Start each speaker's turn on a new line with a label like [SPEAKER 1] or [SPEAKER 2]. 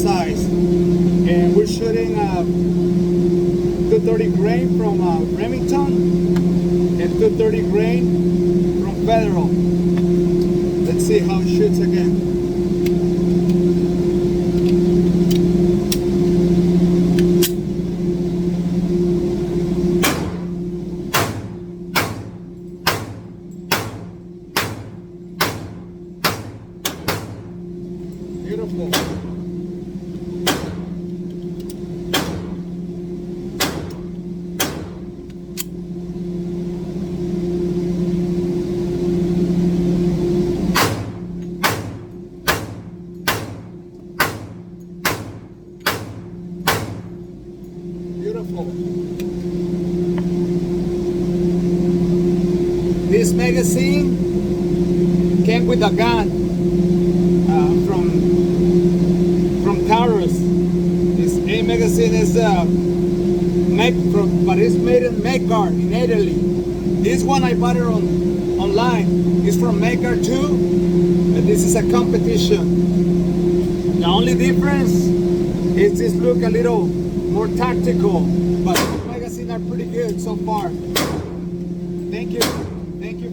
[SPEAKER 1] size. And we're shooting 230 grain from Remington and 230 grain from Federal. Let's see how it shoots again. Beautiful. Beautiful. This magazine came with a gun from TAURUS. This A magazine is but it's made in Maker in Italy. This one I bought it online. It's from Maker-2, and this is a competition. The only difference is this look a little more tactical, but the magazines are pretty good so far. Thank you. Thank you.